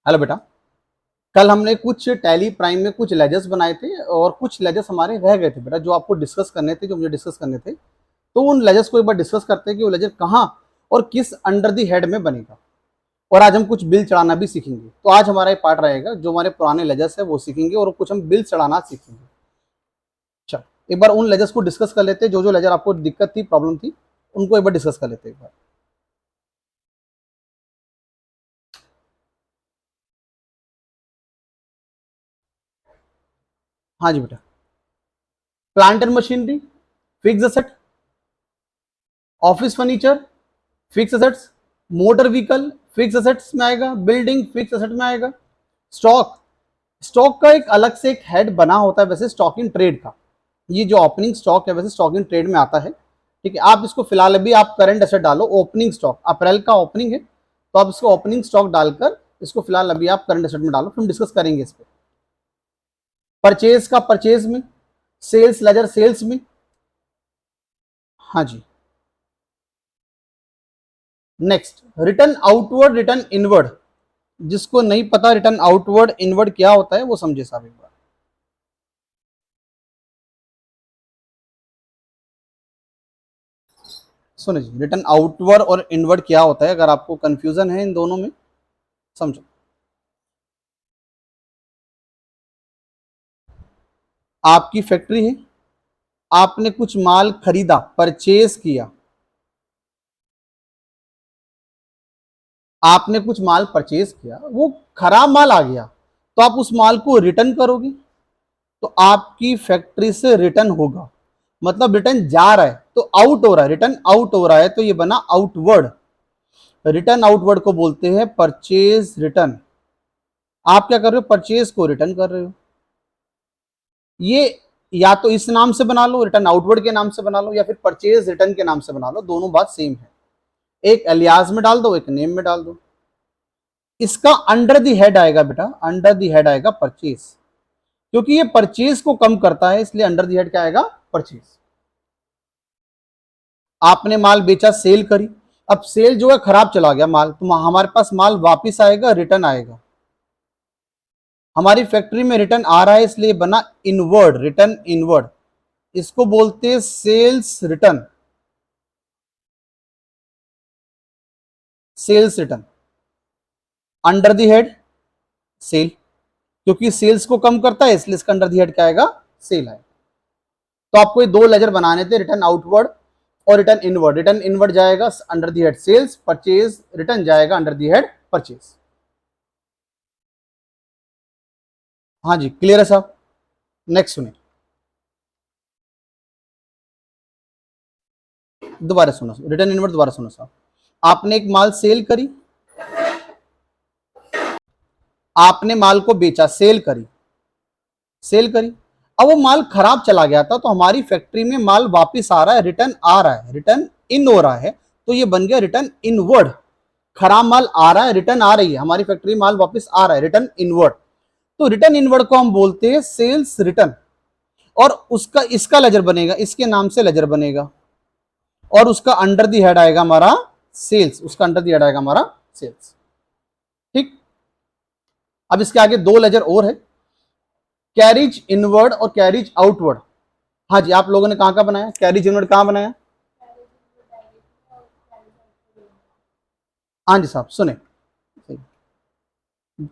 Hello बेटा। कल हमने कुछ टैली प्राइम में कुछ लेजर्स बनाए थे और कुछ लेजर्स हमारे रह गए थे बेटा, जो आपको डिस्कस करने थे, जो मुझे डिस्कस करने थे। तो उन लेजर्स को एक बार डिस्कस करते हैं कि वो लेजर कहाँ और किस अंडर दी हेड में बनेगा। और आज हम कुछ बिल चढ़ाना भी सीखेंगे। तो आज हमारा ये पार्ट रहेगा, जो हमारे पुराने लेजर्स है वो सीखेंगे और कुछ हम बिल चढ़ाना सीखेंगे। चल एक बार उन लेजर्स को डिस्कस कर लेते हैं, जो जो लेजर आपको दिक्कत थी, प्रॉब्लम थी, उनको एक बार डिस्कस कर लेते हैं एक बार। हाँ जी बेटा। Plant and machinery, fix asset, office furniture fix assets, motor vehicle fix assets में आएगा, बिल्डिंग फिक्स एसेट में आएगा। स्टॉक, स्टॉक का एक अलग से एक हेड बना होता है वैसे स्टॉक इन ट्रेड का। ये जो ओपनिंग स्टॉक है वैसे स्टॉक इन ट्रेड में आता है। ठीक है, आप इसको फिलहाल अभी आप करंट एसेट डालो, ओपनिंग स्टॉक, अप्रैल का ओपनिंग है तो आप इसको ओपनिंग स्टॉक डालकर इसको फिलहाल अभी आप करंट एसेट में डालो, फिर हम डिस्कस करेंगे इस पर। परचेज का परचेज में, सेल्स लेजर सेल्स में। हाँ जी। Next, return outward return inward. जिसको नहीं पता रिटर्न आउटवर्ड इनवर्ड क्या होता है वो समझे साहब एक बार। सुनो जी, रिटर्न आउटवर्ड और इनवर्ड क्या होता है, अगर आपको कंफ्यूजन है इन दोनों में, समझो। आपकी फैक्ट्री है, आपने कुछ माल खरीदा, परचेज किया, आपने कुछ माल परचेज किया, वो खराब माल आ गया तो आप उस माल को रिटर्न करोगे, तो आपकी फैक्ट्री से रिटर्न होगा। मतलब रिटर्न जा रहा है तो आउट हो रहा है, रिटर्न आउट हो रहा है तो ये बना आउटवर्ड। रिटर्न आउटवर्ड को बोलते हैं परचेज रिटर्न। आप क्या कर रहे हो, परचेज को रिटर्न कर रहे हो। ये या तो इस नाम से बना लो, रिटर्न आउटवर्ड के नाम से बना लो, या फिर परचेज रिटर्न के नाम से बना लो, दोनों बात सेम है। एक एलियास में डाल दो, एक नेम में डाल दो। इसका अंडर दी हेड आएगा बेटा, अंडर दी हेड आएगा परचेज, क्योंकि ये परचेज को कम करता है इसलिए अंडर दी हेड क्या आएगा, परचेज। आपने माल बेचा, सेल करी, अब सेल जो है खराब चला गया माल, तो हमारे पास माल वापिस आएगा, रिटर्न आएगा। हमारी फैक्ट्री में रिटर्न आ रहा है इसलिए बना इनवर्ड, रिटर्न इनवर्ड। इसको बोलते हैं sales return, sales return. Under the head sale, क्योंकि सेल्स को कम करता है इसलिए इसका अंडर दी हेड क्या आएगा, सेल है। तो आपको ये दो लेजर बनाने थे, रिटर्न आउटवर्ड और रिटर्न इनवर्ड। रिटर्न इनवर्ड जाएगा under the head sales, purchase return जाएगा अंडर दी हेड परचेज। हाँ जी, क्लियर है साहब। नेक्स्ट सुनिए, दोबारा सुनो, रिटर्न इनवर्ड दोबारा सुनो साहब। आपने एक माल सेल करी, आपने माल को बेचा, सेल करी, सेल करी। अब वो माल खराब चला गया था तो हमारी फैक्ट्री में माल वापस आ रहा है, रिटर्न आ रहा है, रिटर्न इन हो रहा है, तो ये बन गया रिटर्न इनवर्ड। खराब माल आ रहा है, रिटर्न आ रही है, हमारी फैक्ट्री माल वापस आ रहा है, रिटर्न इनवर्ड। तो रिटर्न इनवर्ड को हम बोलते हैं सेल्स रिटर्न। और उसका इसका लेजर बनेगा, इसके नाम से लेजर बनेगा, और उसका अंडर दी हेड आएगा हमारा सेल्स, उसका अंडर दी हेड आएगा हमारा सेल्स। ठीक। अब इसके आगे दो लेजर और है, कैरिज इनवर्ड और कैरिज आउटवर्ड। हाँ जी, आप लोगों ने कहां का बनाया, कैरिज इनवर्ड कहां बनाया। हाँ जी साहब सुने,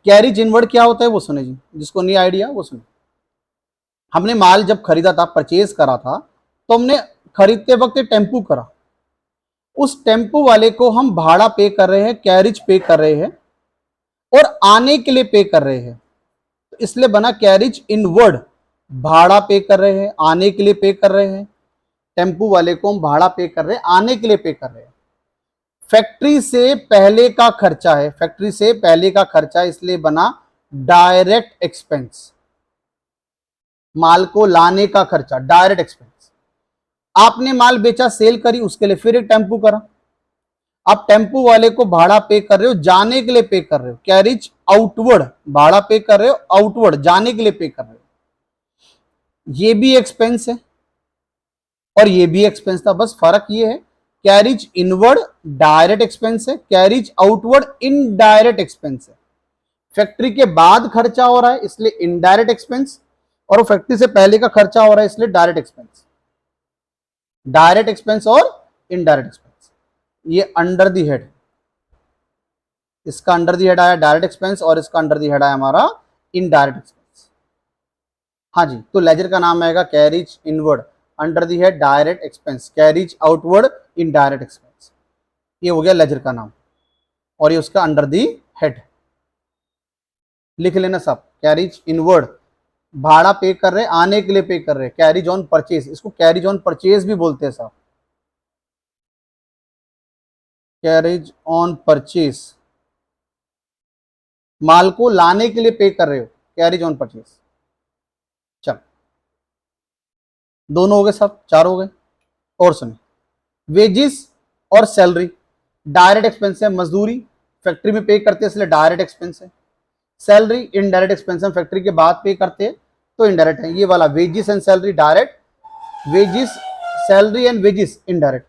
कैरिज इनवर्ड क्या होता है वो सुने जी, जिसको नहीं आइडिया वो सुने। हमने माल जब खरीदा था, परचेज करा था, तो हमने खरीदते वक्त टेम्पू करा, उस टेम्पू वाले को हम भाड़ा पे कर रहे हैं, कैरिज पे कर रहे हैं, और आने के लिए पे कर रहे हैं, तो इसलिए बना कैरिज इनवर्ड। भाड़ा पे कर रहे हैं, आने के लिए पे कर रहे हैं, टेम्पू वाले को हम भाड़ा पे कर रहे हैं, आने के लिए पे कर रहे हैं। फैक्ट्री से पहले का खर्चा है, फैक्ट्री से पहले का खर्चा, इसलिए बना डायरेक्ट एक्सपेंस। माल को लाने का खर्चा डायरेक्ट एक्सपेंस। आपने माल बेचा, सेल करी, उसके लिए फिर एक टेम्पू करा, आप टेम्पू वाले को भाड़ा पे कर रहे हो, जाने के लिए पे कर रहे हो, कैरिज आउटवर्ड। भाड़ा पे कर रहे हो, आउटवर्ड जाने के लिए पे कर रहे हो। ये भी एक्सपेंस है और ये भी एक्सपेंस था, बस फर्क ये है, कैरिज इनवर्ड डायरेक्ट एक्सपेंस है, कैरिज आउटवर्ड इनडायरेक्ट एक्सपेंस है। फैक्ट्री के बाद खर्चा हो रहा है इसलिए इनडायरेक्ट एक्सपेंस, और वो फैक्ट्री से पहले का खर्चा हो रहा है इसलिए डायरेक्ट एक्सपेंस। डायरेक्ट एक्सपेंस और इनडायरेक्ट एक्सपेंस, ये अंडर दी हेड, इसका अंडर दी हेड आया डायरेक्ट एक्सपेंस और इसका अंडर दी हेड आया हमारा इनडायरेक्ट एक्सपेंस। हाँ जी, तो लेजर का नाम आएगा carriage inward, under the head direct expense, carriage outward indirect expense, ये हो गया लेजर का नाम, और ये उसका अंडर दी हेड। लिख लेना सब, कैरिज इनवर्ड भाड़ा पे कर रहे, आने के लिए पे कर रहे, कैरिज ऑन परचेज, इसको कैरिज ऑन परचेज भी बोलते हैं साहब, कैरिज ऑन परचेज, माल को लाने के लिए पे कर रहे हो, कैरिज ऑन परचेज। चल, दोनों हो गए साहब, चार हो गए। और सुनिए, वेजिस और सैलरी डायरेक्ट एक्सपेंस है, मजदूरी फैक्ट्री में पे करते हैं इसलिए डायरेक्ट एक्सपेंस है, सैलरी इनडायरेक्ट एक्सपेंस है, फैक्ट्री के बाद पे करते हैं तो इनडायरेक्ट है। ये वाला wages and salary direct, wages salary and wages indirect.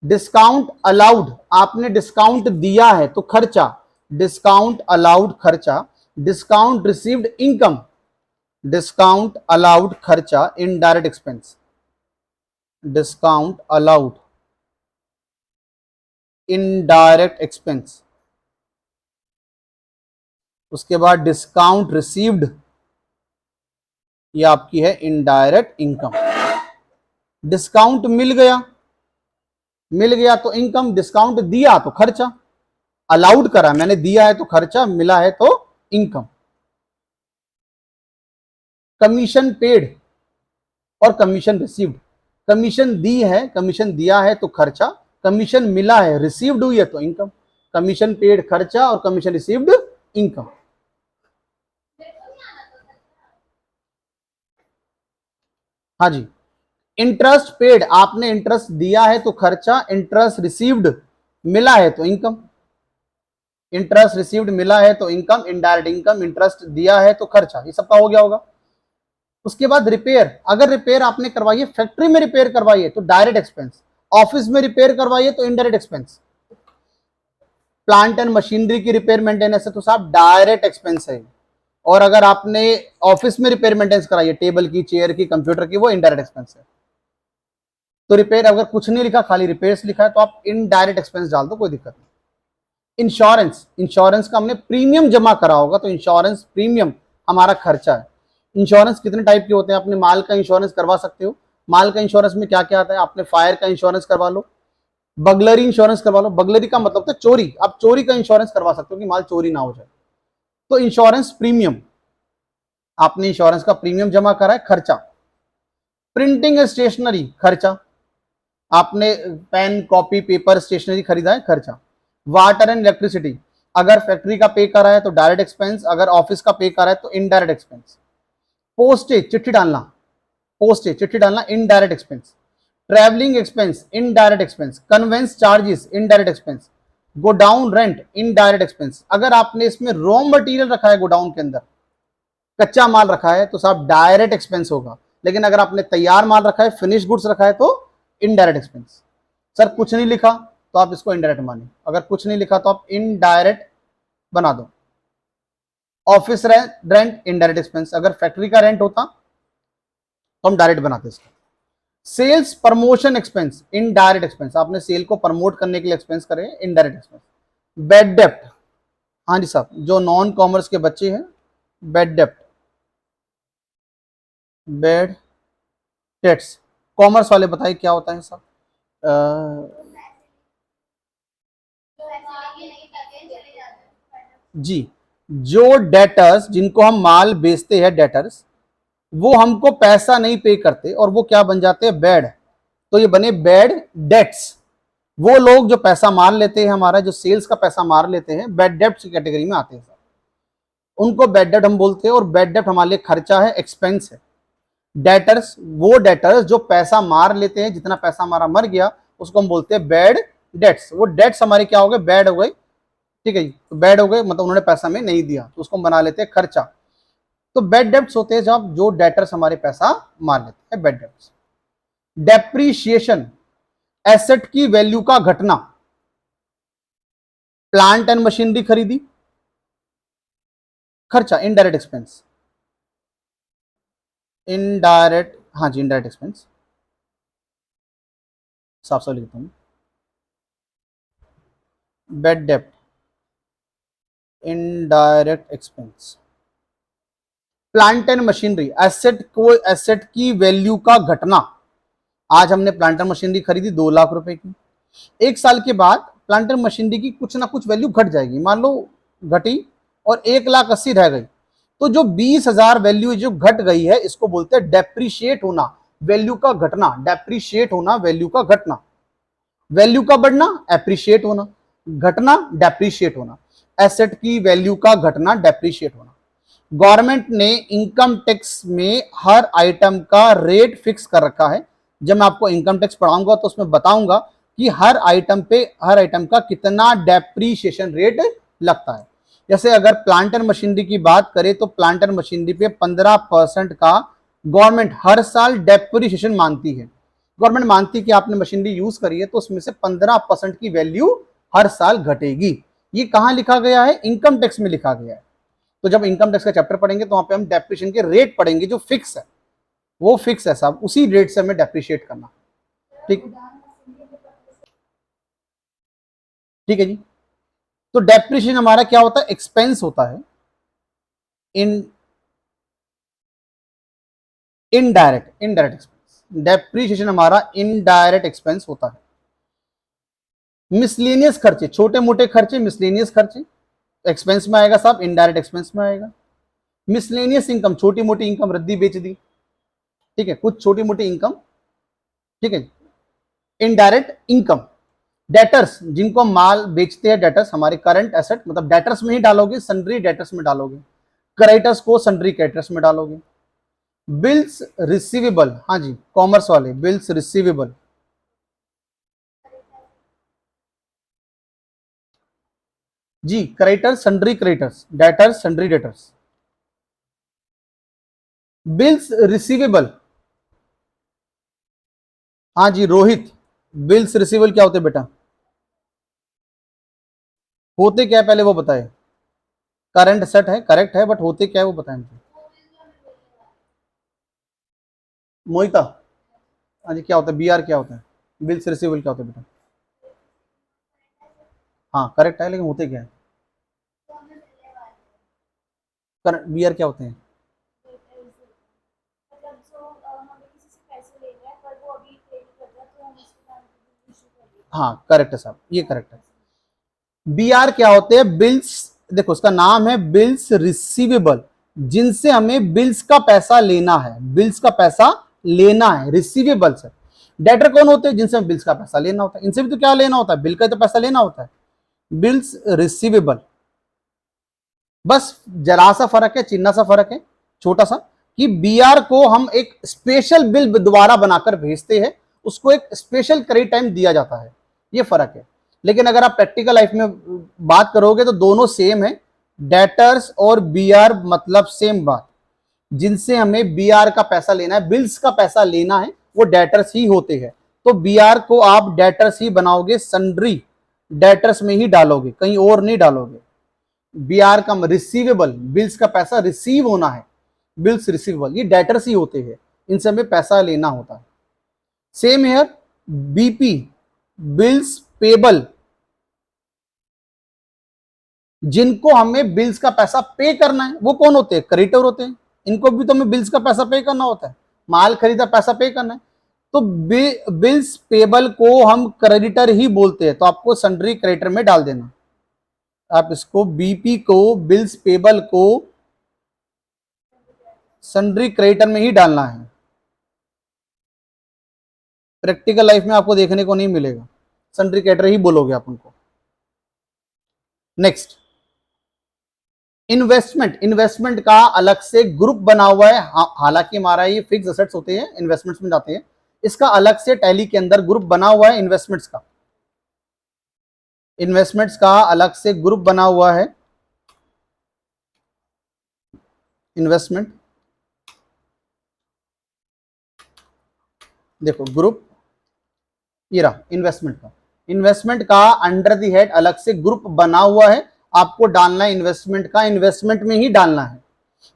Discount allowed, आपने डिस्काउंट दिया है तो खर्चा, डिस्काउंट अलाउड खर्चा, discount received income, discount allowed खर्चा indirect expense, discount allowed indirect expense. उसके बाद डिस्काउंट रिसीव्ड, ये आपकी है इनडायरेक्ट इनकम। डिस्काउंट मिल गया, मिल गया तो इनकम, डिस्काउंट दिया तो खर्चा, अलाउड करा मैंने, दिया है तो खर्चा, मिला है तो इनकम। कमीशन पेड और कमीशन रिसीव्ड, कमीशन दी है, कमीशन दिया है तो खर्चा, कमीशन मिला है रिसीव्ड हुई है तो इनकम, कमीशन पेड खर्चा और कमीशन रिसीव्ड इनकम। हाँ जी, इंटरेस्ट पेड, आपने इंटरेस्ट दिया है तो खर्चा, इंटरेस्ट रिसीव्ड मिला है तो इनकम, इंटरेस्ट रिसीव्ड मिला है तो इनकम, इनडायरेक्ट इनकम, इंटरेस्ट दिया है तो खर्चा, ये सबका हो गया होगा। उसके बाद रिपेयर, अगर रिपेयर आपने करवाई है, फैक्ट्री में रिपेयर करवाई है तो डायरेक्ट एक्सपेंस, ऑफिस में रिपेयर करवाई है तो indirect expense, plant and machinery की रिपेयर मेंटेनेंस है तो साहब डायरेक्ट एक्सपेंस है, और अगर आपने ऑफिस में रिपेयर मेंटेनेंस कराई है, टेबल की, चेयर की, कंप्यूटर की, वो इनडायरेक्ट एक्सपेंस है। तो रिपेयर अगर कुछ नहीं लिखा, खाली रिपेयर्स लिखा है तो आप इनडायरेक्ट एक्सपेंस डाल दो, कोई दिक्कत नहीं। इंश्योरेंस, इंश्योरेंस का हमने प्रीमियम जमा करा होगा तो इंश्योरेंस प्रीमियम हमारा खर्चा है। इंश्योरेंस कितने टाइप के होते हैं, अपने माल का इंश्योरेंस करवा सकते हो, माल का इंश्योरेंस में क्या क्या आता है, आपने फायर का इंश्योरेंस करवा लो, बगलरी इंश्योरेंस करवा लो, बगलरी का मतलब होता है चोरी, आप चोरी का इंश्योरेंस करवा सकते हो कि माल चोरी ना हो जाए। तो इंश्योरेंस प्रीमियम, आपने इंश्योरेंस का प्रीमियम जमा करा है, खर्चा। प्रिंटिंग स्टेशनरी खर्चा, आपने पेन कॉपी पेपर स्टेशनरी खरीदा है, खर्चा। वाटर एंड इलेक्ट्रिसिटी, अगर फैक्ट्री का पे करा है तो डायरेक्ट एक्सपेंस, अगर ऑफिस का पे करा है तो इनडायरेक्ट एक्सपेंस। पोस्टेज, चिट्ठी डालना, पोस्टेज चिट्ठी डालना indirect expense. Travelling expense indirect expense. Conveyance charges indirect expense. Godown rent indirect expense, अगर आपने इसमें रॉ मटेरियल रखा है गोडाउन के अंदर, कच्चा माल रखा है तो साहब डायरेक्ट एक्सपेंस होगा, लेकिन अगर आपने तैयार माल रखा है, फिनिश गुड्स रखा है तो इनडायरेक्ट एक्सपेंस। सर कुछ नहीं लिखा तो आप इसको इनडायरेक्ट मानिए, अगर कुछ नहीं लिखा तो आप इनडायरेक्ट बना दो। ऑफिस रेंट इनडायरेक्ट एक्सपेंस, अगर फैक्ट्री का रेंट होता तो हम डायरेक्ट बनाते इसको। Sales promotion expense indirect expense, आपने सेल को प्रमोट करने के लिए एक्सपेंस करे, इनडायरेक्ट एक्सपेंस। बेड डेप्ट, हाँ जी साहब, जो नॉन कॉमर्स के बच्चे हैं, बेड डेप्ट, बेड डेट्स। कॉमर्स वाले बताइए क्या होता है साहब। जी, जो डेटर्स, जिनको हम माल बेचते हैं डेटर्स, वो हमको पैसा नहीं पे करते और वो क्या बन जाते हैं, बेड, तो ये बने बेड डेट्स। वो लोग जो पैसा मार लेते हैं, हमारा जो सेल्स का पैसा मार लेते हैं, बेड डेट्स की कैटेगरी में आते हैं, उनको बेड डेट हम बोलते हैं, और बेड डेट हमारे लिए खर्चा है, एक्सपेंस है। डेटर्स, वो डेटर्स जो पैसा मार लेते हैं, जितना पैसा हमारा मर गया उसको हम बोलते हैं बेड डेट्स। वो डेट्स हमारे क्या हो गए, बेड हो गए, ठीक है जी, तो बेड हो गए मतलब उन्होंने पैसा में नहीं दिया, तो उसको हम बना लेते हैं खर्चा। तो बेड डेट्स होते हैं जब जो डेटर्स हमारे पैसा मार लेते हैं, बेड डेट्स। डेप्रीशिएशन, एसेट की वैल्यू का घटना, प्लांट एंड मशीनरी खरीदी, खर्चा, इनडायरेक्ट एक्सपेंस, इनडायरेक्ट, हाँ जी इनडायरेक्ट एक्सपेंस, साफ साफ लिखता हूँ, बेड डेप्ट, indirect expense, plant and machinery, asset को, एसेट की वैल्यू का घटना। आज हमने प्लांट एंड मशीनरी खरीदी 2 लाख रुपए की, एक साल के बाद प्लांट एंड मशीनरी की कुछ ना कुछ वैल्यू घट जाएगी, मान लो घटी और 1,80,000 रह गई, तो जो 20,000 वैल्यू जो घट गई है इसको बोलते हैं डेप्रीशिएट होना, वैल्यू का घटना, डेप्रीशिएट होना, वैल्यू का घटना, वैल्यू का बढ़ना एप्रिशिएट होना, घटना डेप्रीशिएट होना, एसेट की वैल्यू का घटना डेप्रीशिएट होना। गवर्नमेंट ने इनकम टैक्स में हर आइटम का रेट फिक्स कर रखा है, जब मैं आपको इनकम टैक्स पढ़ाऊंगा तो उसमें बताऊंगा कि हर आइटम पे, हर आइटम का कितना डेप्रीशिएशन रेट लगता है। जैसे अगर प्लांट एंड मशीनरी की बात करें तो प्लांट एंड मशीनरी पे 15% का गवर्नमेंट हर साल डेप्रीशिएशन मानती है, गवर्नमेंट मानती है कि आपने मशीनरी यूज करी है तो उसमें से 15% की वैल्यू हर साल घटेगी। ये कहां लिखा गया है? इनकम टैक्स में लिखा गया है। तो जब इनकम टैक्स का चैप्टर पढ़ेंगे तो वहां पे हम डेप्रिशिएशन के रेट पढ़ेंगे, जो फिक्स है, वो फिक्स है साहब, उसी रेट से हमें डेप्रिशिएट करना। ठीक, ठीक है जी। तो डेप्रिशिएशन हमारा क्या होता है? एक्सपेंस होता है, in indirect, indirect expense, depreciation हमारा इनडायरेक्ट एक्सपेंस होता है। मिसलेनियस खर्चे, छोटे मोटे खर्चे मिसलेनियस खर्चे एक्सपेंस में आएगा साहब, इनडायरेक्ट एक्सपेंस में आएगा। मिसलेनियस इनकम, छोटी मोटी इनकम, रद्दी बेच दी, ठीक है, कुछ छोटी मोटी इनकम, ठीक है, इनडायरेक्ट इनकम। डेटर्स, जिनको हम माल बेचते हैं, डेटर्स हमारे करंट एसेट, मतलब डेटर्स में ही डालोगे, सन्ड्री डेटर्स में डालोगे, क्रेडिटर्स को सन्ड्री क्रेडिटर्स में डालोगे। बिल्स रिसीवेबल, हाँ जी कॉमर्स वाले, बिल्स रिसीवेबल, जी creditors sundry creditors, debtors sundry debtors. Bills receivable, हाँ जी रोहित, बिल्स रिसीवेबल क्या होते बेटा? होते क्या है पहले वो बताए। करंट सेट है, करेक्ट है, बट होते क्या है वो बताएं मुझे। मोहिता, हाँ जी क्या होता है? बी आर क्या होता है? बिल्स रिसीवेबल क्या होता है बेटा? हाँ करेक्ट है, लेकिन होते क्या है? करंट बी आर क्या होते हैं? हाँ करेक्ट है साहब, ये करेक्ट है। बी आर क्या होते हैं? बिल्स, देखो उसका नाम है बिल्स रिसीवेबल, जिनसे हमें बिल्स का पैसा लेना है, बिल्स का पैसा लेना है, रिसीवेबल से। डेटर कौन होते हैं? जिनसे हमें बिल्स का पैसा लेना होता है, इनसे भी तो क्या लेना होता है? बिल का तो पैसा लेना होता है, बिल्स रिसीवेबल। बस जरा सा फर्क है, चिन्ह सा फर्क है, छोटा सा, कि बीआर को हम एक स्पेशल बिल दोबारा बनाकर भेजते हैं, उसको एक स्पेशल क्रेडिट टाइम दिया जाता है, ये फर्क है। लेकिन अगर आप प्रैक्टिकल लाइफ में बात करोगे तो दोनों सेम है, डेटर्स और बीआर मतलब सेम बात। जिनसे हमें बीआर का पैसा लेना है, बिल्स का पैसा लेना है, वो डेटर्स ही होते हैं। तो बीआर को आप डेटर्स ही बनाओगे, सन्ड्री डेटर्स में ही डालोगे, कहीं और नहीं डालोगे। बीआर का रिसीवेबल, बिल्स का पैसा रिसीव होना है, बिल्स रिसीवेबल, ये डेटर्स ही होते हैं, इनसे हमें पैसा लेना होता है। Same here, BP bills payable, जिनको हमें बिल्स का पैसा पे करना है, वो कौन होते हैं? क्रेडिटर होते हैं, इनको भी तो हमें बिल्स का पैसा पे करना होता है, माल खरीदा पैसा पे करना है। तो बिल्स पेबल को हम क्रेडिटर ही बोलते हैं, तो आपको सन्ड्री क्रेडिटर में डाल देना। आप इसको बीपी को, बिल्स पेबल को सन्ड्री क्रेडिटर में ही डालना है, प्रैक्टिकल लाइफ में आपको देखने को नहीं मिलेगा, सन्ड्री क्रेडिटर ही बोलोगे आप उनको। नेक्स्ट, इन्वेस्टमेंट, इन्वेस्टमेंट का अलग से ग्रुप बना हुआ है, हालांकि हमारा ये फिक्स एसेट्स होते हैं, इन्वेस्टमेंट्स में जाते हैं, इसका अलग से टैली के अंदर ग्रुप बना हुआ है इन्वेस्टमेंट्स का, इन्वेस्टमेंट्स का अलग से ग्रुप बना हुआ है, इन्वेस्टमेंट, देखो ग्रुप, ये रहा इन्वेस्टमेंट का, इन्वेस्टमेंट का अंडर दी हेड अलग से ग्रुप बना हुआ है, आपको डालना है इन्वेस्टमेंट का, इन्वेस्टमेंट में ही डालना है।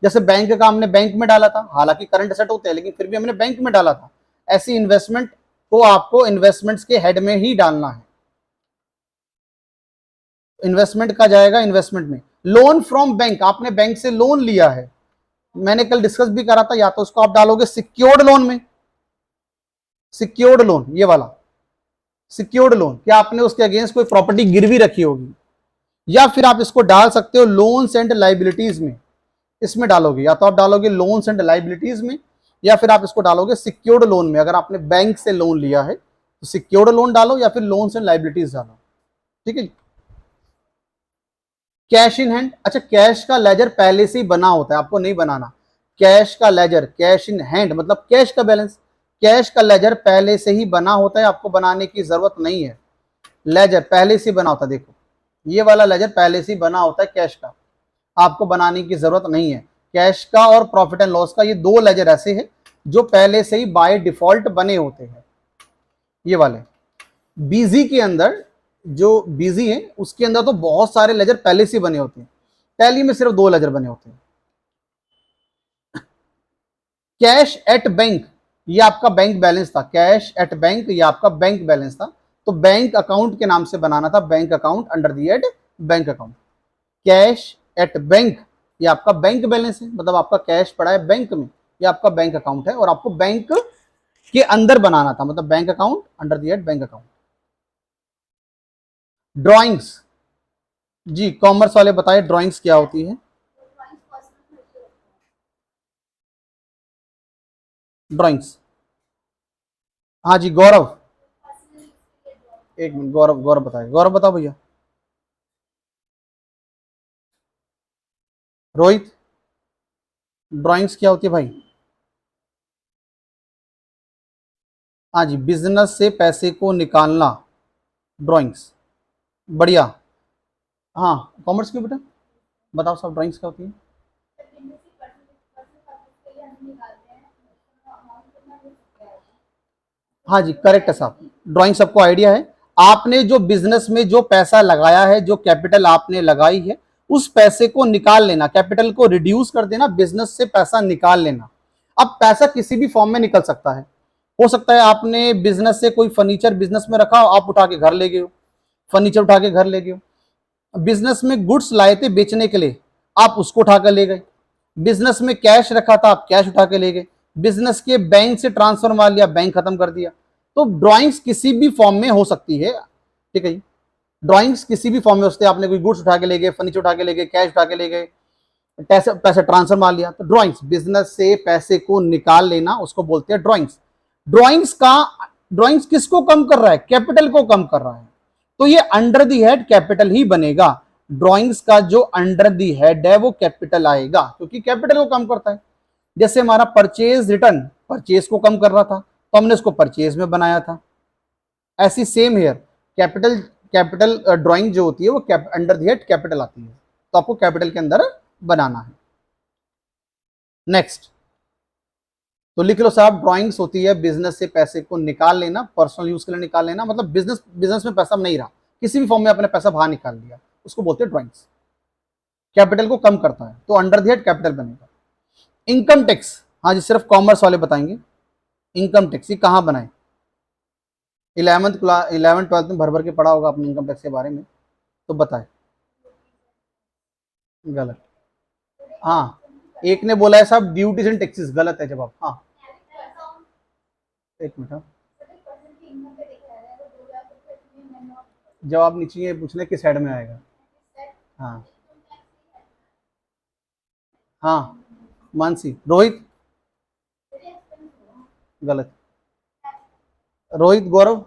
जैसे बैंक का हमने बैंक में डाला था, हालांकि करंट एसेट होते हैं लेकिन फिर भी हमने बैंक में डाला था, ऐसी इन्वेस्टमेंट को आपको इन्वेस्टमेंट्स के हेड में ही डालना है। इन्वेस्टमेंट का जाएगा इन्वेस्टमेंट में। लोन फ्रॉम बैंक, आपने बैंक से लोन लिया है, मैंने कल डिस्कस भी करा था, या तो उसको आप डालोगे सिक्योर्ड लोन में, सिक्योर्ड लोन, ये वाला सिक्योर्ड लोन, क्या आपने उसके अगेंस्ट कोई प्रॉपर्टी गिरवी रखी होगी, या फिर आप इसको डाल सकते हो लोन्स एंड लाइबिलिटीज में, इसमें डालोगे, या तो आप डालोगे लोन्स एंड लाइबिलिटीज में, या फिर आप इसको डालोगे सिक्योर्ड लोन में। अगर आपने बैंक से लोन लिया है तो सिक्योर्ड लोन डालो या फिर लोन्स एंड लाइबिलिटीज डालो, ठीक है। कैश इन हैंड, अच्छा कैश का लेजर पहले से ही बना होता है, आपको नहीं बनाना। कैश का लेजर, कैश इन हैंड मतलब कैश का बैलेंस, कैश का लेजर पहले से ही बना होता है, आपको बनाने की जरूरत नहीं है। लेजर पहले से बना होता है, देखो ये वाला लेजर पहले से बना होता है कैश का, आपको बनाने की जरूरत नहीं है। कैश का और प्रॉफिट एंड लॉस का ये दो लेजर ऐसे हैं जो पहले से ही बाय डिफॉल्ट बने होते हैं, ये वाले। बीजी के अंदर, जो बीजी है उसके अंदर तो बहुत सारे लेजर पहले से बने होते हैं, टैली में सिर्फ दो लेजर बने होते हैं। कैश एट बैंक, ये आपका बैंक बैलेंस था, कैश एट बैंक ये आपका बैंक बैलेंस था, तो बैंक अकाउंट के नाम से बनाना था, bank account under the head bank account. Cash at bank ये आपका बैंक बैलेंस है, मतलब आपका कैश पड़ा है बैंक में, ये आपका बैंक अकाउंट है, और आपको बैंक के अंदर बनाना था, मतलब bank account under the head bank account. Drawings, जी कॉमर्स वाले बताए ड्राइंग्स क्या होती है। ड्राइंग्स, हाँ जी गौरव, एक मिनट, गौरव गौरव बताए, गौरव बताओ भैया। रोहित, ड्राइंग्स क्या होती है भाई। हाँ जी, बिजनेस से पैसे को निकालना, ड्राइंग्स, बढ़िया। हाँ कॉमर्स की बेटा बताओ साहब, ड्राइंग्स क्या होती है। हाँ जी करेक्ट है साहब, ड्राइंग सबको आइडिया है। आपने जो बिजनेस में जो पैसा लगाया है, जो कैपिटल आपने लगाई है, उस पैसे को निकाल लेना, कैपिटल को रिड्यूस कर देना, बिजनेस से पैसा निकाल लेना। अब पैसा किसी भी फॉर्म में निकल सकता है, हो सकता है आपने बिजनेस से कोई फर्नीचर बिजनेस में रखा हो, आप उठा के घर ले गए हो, फर्नीचर उठा के घर ले गए हो। बिजनेस में गुड्स लाए थे बेचने के लिए, आप उसको उठा कर ले गए। बिजनेस में कैश रखा था, आप कैश उठा के ले गए। बिजनेस के बैंक से ट्रांसफर मार लिया, बैंक खत्म कर दिया। तो ड्राइंग्स किसी भी फॉर्म में हो सकती है, ठीक है जी। ड्राइंग्स किसी भी फॉर्म में हो सकते हैं, आपने कोई गुड्स उठा के ले गए, फर्नीचर उठा के ले गए, कैश उठा के ले गए, पैसे पैसे ट्रांसफर मार लिया, तो ड्राइंग्स, बिजनेस से पैसे को निकाल लेना उसको बोलते हैं ड्राइंग्स। ड्राइंग्स का, ड्राइंग्स किसको कम कर रहा है, कैपिटल को कम कर रहा है, तो ये अंडर द हेड कैपिटल ही बनेगा। ड्राइंग्स का जो अंडर द हेड है वो कैपिटल आएगा, क्योंकि कैपिटल को कम करता है। जैसे हमारा परचेज रिटर्न, परचेज को कम कर रहा था तो हमने उसको परचेज में बनाया था। ऐसी same here capital, capital drawing जो होती है वो अंडर द हेड कैपिटल आती है, तो आपको कैपिटल के अंदर बनाना है। नेक्स्ट, तो लिख लो साहब, ड्राइंग्स होती है बिजनेस से पैसे को निकाल लेना, पर्सनल यूज के लिए निकाल लेना, मतलब बिजनेस, बिजनेस में पैसा नहीं रहा, किसी भी फॉर्म में अपने पैसा बाहर निकाल लिया, उसको बोलते हैं ड्राइंग्स। कैपिटल को कम करता है, तो अंडर द हेड कैपिटल बनेगा। इनकम टैक्स, हाँ जी सिर्फ कॉमर्स वाले बताएंगे इनकम टैक्स ये कहाँ बनाए। 11th क्लास 11 12 में भर भर के पढ़ा होगा अपने इनकम टैक्स के बारे में, तो बताए। गलत, हाँ एक ने बोला है साहब ड्यूटीज एंड टैक्सेस, गलत है जवाब। हाँ एक मिनट, हाँ जवाब नीचे है, पूछने किस साइड में आएगा। हाँ हाँ मानसी, रोहित गलत, रोहित गौरव,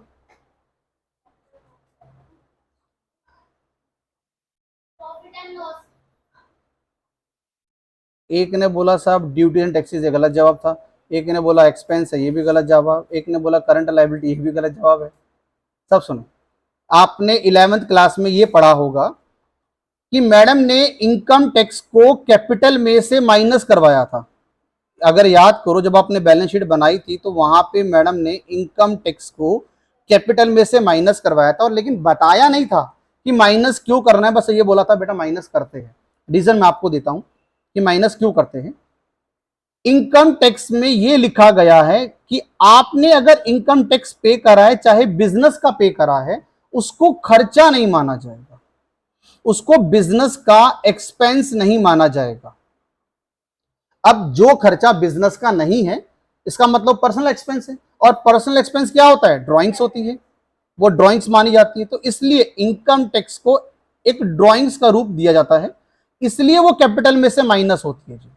एक ने बोला साहब ड्यूटी एंड टैक्सेस, ये गलत जवाब था। एक ने बोला एक्सपेंस है, ये भी गलत जवाब। एक ने बोला करंट लायबिलिटी, ये भी गलत जवाब है। सब सुनो, आपने 11th क्लास में ये पढ़ा होगा कि मैडम ने इनकम टैक्स को कैपिटल में से माइनस करवाया था। अगर याद करो जब आपने बैलेंस शीट बनाई थी तो वहां पे मैडम ने इनकम टैक्स को कैपिटल में से माइनस करवाया था, और लेकिन बताया नहीं था कि माइनस क्यों करना है, बस ये बोला था बेटा माइनस करते हैं। रीजन मैं आपको देता हूं कि माइनस क्यों करते हैं। इनकम टैक्स में ये लिखा गया है कि आपने अगर इनकम टैक्स पे करा है, चाहे बिजनेस का पे करा है, उसको खर्चा नहीं माना जाएगा, उसको बिजनेस का एक्सपेंस नहीं माना जाएगा। अब जो खर्चा बिजनेस का नहीं है, इसका मतलब पर्सनल एक्सपेंस है, और पर्सनल एक्सपेंस क्या होता है, ड्राइंग्स होती है, वो ड्राइंग्स मानी जाती है। तो इसलिए इनकम टैक्स को एक ड्राइंग्स का रूप दिया जाता है, इसलिए वो कैपिटल में से माइनस होती है जी।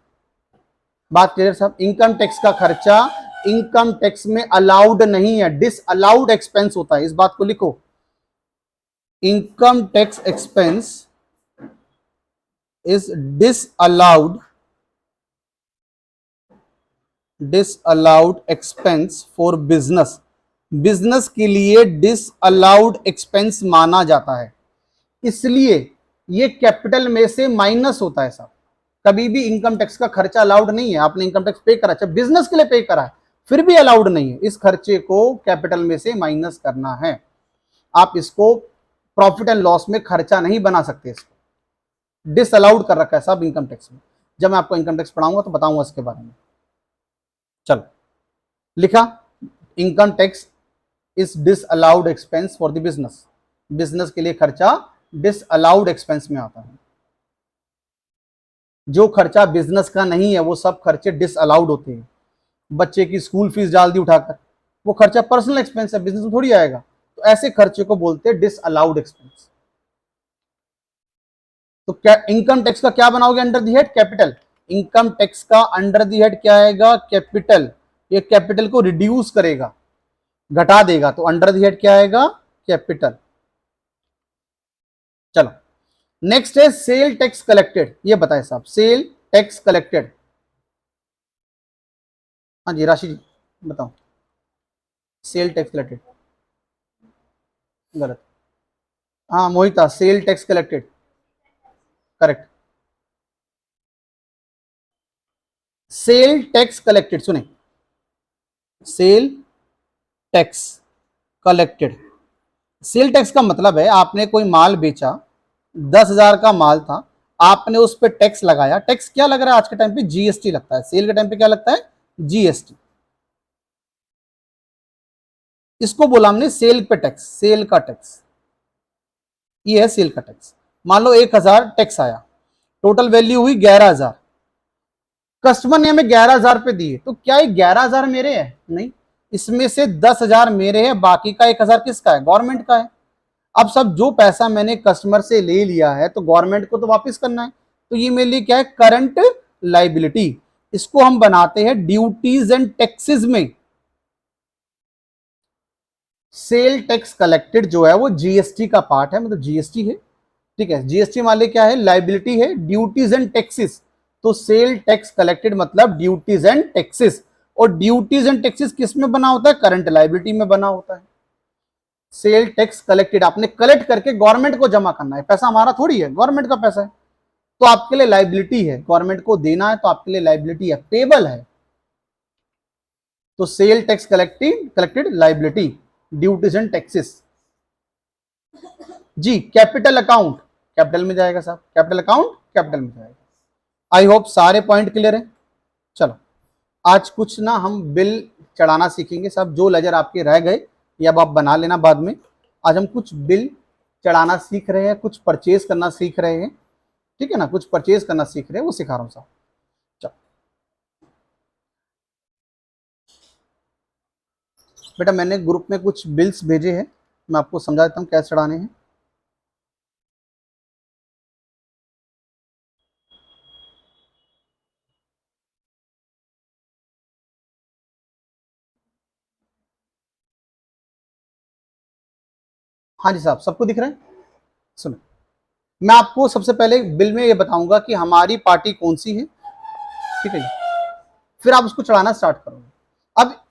बात क्लियर साहब? इनकम टैक्स का खर्चा इनकम टैक्स में अलाउड नहीं है, डिस अलाउड एक्सपेंस होता है, इस बात को लिखो। Income tax expense is disallowed expense for business. Business के लिए डिसअलाउड एक्सपेंस माना जाता है, इसलिए ये कैपिटल में से माइनस होता है साहब। कभी भी इनकम टैक्स का खर्चा अलाउड नहीं है। आपने इनकम टैक्स पे करा, अच्छा बिजनेस के लिए पे करा है, फिर भी अलाउड नहीं है, इस खर्चे को कैपिटल में से माइनस करना है। आप इसको प्रॉफिट एंड लॉस में खर्चा नहीं बना सकते, इसको डिसअलाउड कर रखा है साहब इनकम टैक्स में। जब मैं आपको इनकम टैक्स पढ़ाऊंगा तो बताऊंगा इसके बारे में। चलो, लिखा income tax is disallowed expense for the business. Business के लिए खर्चा डिसअलाउड एक्सपेंस में आता है। जो खर्चा बिजनेस का नहीं है वो सब खर्चे डिसअलाउड होते हैं। बच्चे की स्कूल फीस डाल दी उठाकर, वो खर्चा पर्सनल एक्सपेंस है, बिजनेस में थोड़ी आएगा, तो ऐसे खर्चे को बोलते हैं डिसअलाउड एक्सपेंस। तो क्या इनकम टैक्स का क्या बनाओगे under the head, capital. Income tax का अंडर दी हेड क्या आएगा, कैपिटल। ये कैपिटल को रिड्यूस करेगा, घटा देगा, तो अंडर दी हेड क्या आएगा, कैपिटल। चलो, नेक्स्ट है सेल टैक्स कलेक्टेड। ये बताए साहब, सेल टैक्स कलेक्टेड। हाँ जी राशि जी बताओ। सेल टैक्स कलेक्टेड गलत। हाँ Mohita, sale tax collected correct. Sale tax collected, सुने, sale tax collected. Sale tax का मतलब है आपने कोई माल बेचा, 10,000 का माल था, आपने उस पर टैक्स लगाया। टैक्स क्या लग रहा है आज के टाइम पे, जीएसटी लगता है। सेल के टाइम पे क्या लगता है, जीएसटी। इसको बोला हमने सेल पे टैक्स, सेल का टैक्स, ये है सेल का टैक्स। मान लो 1,000 टैक्स आया, टोटल वैल्यू हुई 11,000, कस्टमर ने हमें 11,000 पे दिए, तो क्या ये 11,000 मेरे है, नहीं, इसमें से 10,000 मेरे है, बाकी का 1,000 किसका है, गवर्नमेंट का है। अब सब जो पैसा मैंने कस्टमर से ले लिया है तो गवर्नमेंट को तो वापस करना है, तो ये मेरे लिए क्या है, करंट लाइबिलिटी। इसको हम बनाते हैं ड्यूटीज एंड टैक्सेस में। सेल टैक्स कलेक्टेड जो है वो जीएसटी का पार्ट है, मतलब जीएसटी है, ठीक है। जीएसटी वाले क्या है, लाइबिलिटी है, ड्यूटीज एंड टैक्सेस। तो सेल टैक्स कलेक्टेड मतलब ड्यूटीज एंड टैक्सेस, और ड्यूटीज एंड टैक्सेस किस में बना होता है, करंट लाइबिलिटी में बना होता है। सेल टैक्स कलेक्टेड आपने कलेक्ट करके गवर्नमेंट को जमा करना है, पैसा हमारा थोड़ी है, गवर्नमेंट का पैसा है, तो आपके लिए लाइबिलिटी है, गवर्नमेंट को देना है तो आपके लिए लाइबिलिटी है, पेबल है। तो sale tax collected liability, duties and taxes. जी कैपिटल अकाउंट, कैपिटल में जाएगा साहब, कैपिटल अकाउंट कैपिटल में जाएगा। आई होप सारे पॉइंट क्लियर है। चलो, आज कुछ ना हम बिल चढ़ाना सीखेंगे साहब, जो लेजर आपके रह गए ये अब आप बना लेना बाद में। आज हम कुछ बिल चढ़ाना सीख रहे हैं, कुछ परचेज करना सीख रहे हैं, ठीक है ना, कुछ परचेज करना सीख रहे हैं, वो सिखा रहा हूं साहब। चलो बेटा, मैंने ग्रुप में कुछ बिल्स भेजे हैं, मैं आपको समझा देता हूँ कैसे चढ़ाने हैं। हाँ जी साहब, सबको दिख रहा है। सुनो, मैं आपको सबसे पहले बिल में ये बताऊंगा कि हमारी पार्टी कौन सी है, ठीक है जी, फिर आप उसको चढ़ाना स्टार्ट करोगे। अब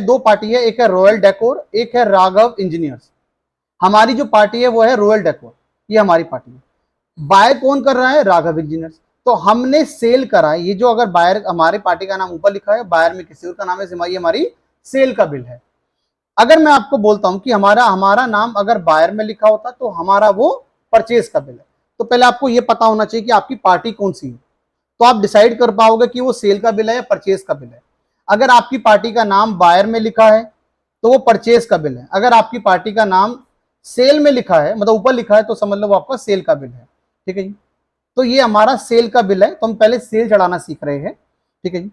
दो पार्टी है, एक है रॉयल डेकोर, एक है राघव इंजीनियर्स। हमारी जो पार्टी है वो है रॉयल डेकोर, ये हमारी पार्टी है। बाय कौन कर रहा है, राघव इंजीनियर्स। तो हमने सेल करा है, ये जो अगर बायर, हमारी पार्टी का नाम ऊपर लिखा है, बायर में किसी और का नाम है, ये हमारी सेल का बिल है। अगर मैं आपको बोलता हूं कि हमारा हमारा नाम अगर बायर में लिखा होता तो हमारा वो परचेज का बिल है, तो पहले आपको ये पता होना चाहिए कि आपकी पार्टी कौन सी है, तो आप डिसाइड कर पाओगे कि वो सेल का बिल है या परचेज का बिल है। अगर आपकी पार्टी का नाम बायर में लिखा है तो वो परचेज का बिल है, अगर आपकी पार्टी का नाम सेल में लिखा है, मतलब ऊपर लिखा है, तो समझ लो वो आपका सेल का बिल है। ठीक है जी, तो ये हमारा सेल का बिल है, तो हम पहले सेल चढ़ाना सीख रहे हैं। ठीक है जी,